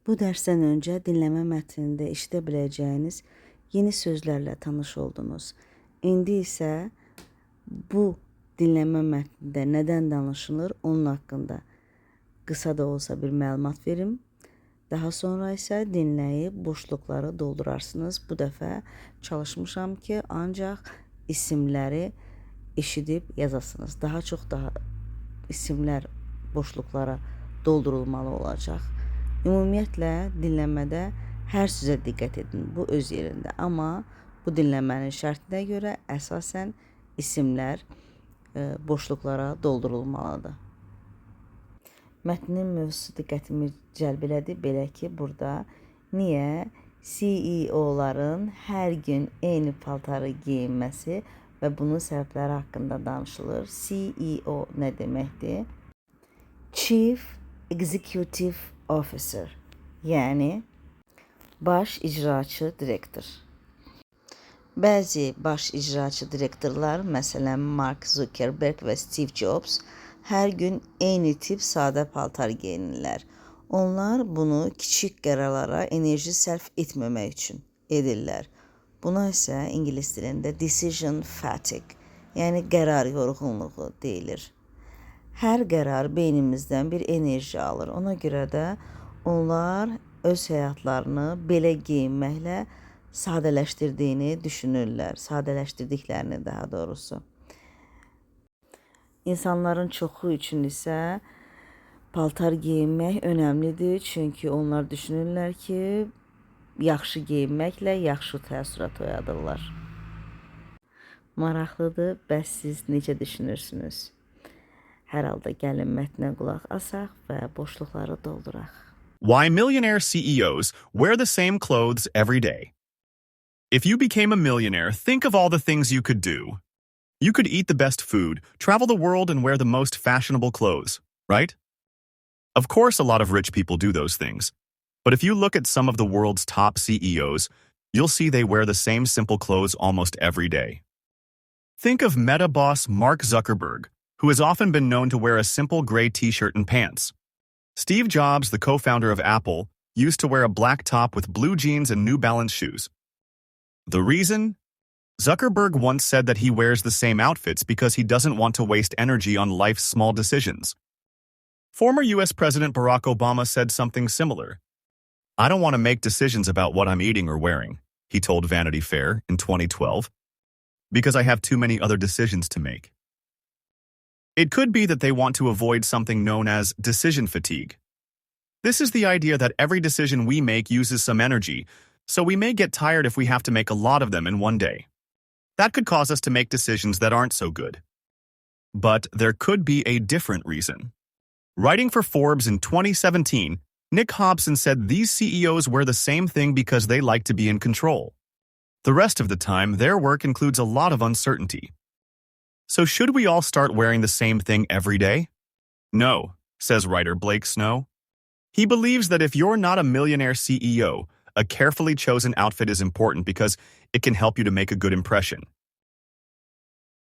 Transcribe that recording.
Bu dərsdən öncə dinləmə mətnində eşidə biləcəyiniz yeni sözlərlə tanış oldunuz. İndi isə bu dinləmə mətnində nədən danışılır, onun haqqında qısa da olsa bir məlumat verim. Daha sonra isə dinləyib boşluqları doldurarsınız. Bu dəfə çalışmışam ki, ancaq isimləri eşidib yazasınız. Daha çox isimlər boşluqlara doldurulmalı olacaq. Ümumiyyətlə dinləmədə hər sözə diqqət edin. Bu öz yerində. Amma bu dinləmənin şərtinə görə əsasən isimlər boşluqlara doldurulmalıdır. Mətnin mövzusu diqqətimi cəlb elədi. Belə ki, burada niyə CEO-ların hər gün eyni paltarı geyinməsi və bunun səbəbləri haqqında danışılır. CEO nə deməkdir? Chief Executive Officer, yəni baş icraçı direktor. Bəzi baş icraçı direktorlar, məsələn Mark Zuckerberg və Steve Jobs, hər gün eyni tip sadə paltar geyinirlər. Onlar bunu kiçik qərarlara enerji sərf etməmək üçün edirlər. Buna isə ingilis dilində decision fatigue, yəni qərar yorğunluğu deyilir. Hər qərar beynimizdən bir enerji alır. Ona görə də onlar öz həyatlarını belə geyinməklə sadələşdirdiyini düşünürlər. Sadələşdirdiklərini daha doğrusu. İnsanların çoxu üçün isə paltar geyinmək önəmlidir. Çünki onlar düşünürlər ki, yaxşı geyinməklə yaxşı təəssürat oyadırlar. Maraqlıdır, bəs siz necə düşünürsünüz? Hər halda gəlin mətnə qulaq asaq və boşluqları dolduraq. Why millionaire CEOs wear the same clothes every day. If you became a millionaire, think of all the things you could do. You could eat the best food, travel the world, and wear the most fashionable clothes, right? Of course, a lot of rich people do those things. But if you look at some of the world's top CEOs, you'll see they wear the same simple clothes almost every day. Think of Meta boss Mark Zuckerberg, who has often been known to wear a simple gray t-shirt and pants. Steve Jobs, the co-founder of Apple, used to wear a black top with blue jeans and New Balance shoes. The reason? Zuckerberg once said that he wears the same outfits because he doesn't want to waste energy on life's small decisions. Former US President Barack Obama said something similar. I don't want to make decisions about what I'm eating or wearing, he told Vanity Fair in 2012, because I have too many other decisions to make. It could be that they want to avoid something known as decision fatigue. This is the idea that every decision we make uses some energy, so we may get tired if we have to make a lot of them in one day. That could cause us to make decisions that aren't so good. But there could be a different reason. Writing for Forbes in 2017, Nick Hobson said these CEOs wear the same thing because they like to be in control. The rest of the time, their work includes a lot of uncertainty. So should we all start wearing the same thing every day? No, says writer Blake Snow. He believes that if you're not a millionaire CEO, a carefully chosen outfit is important because it can help you to make a good impression.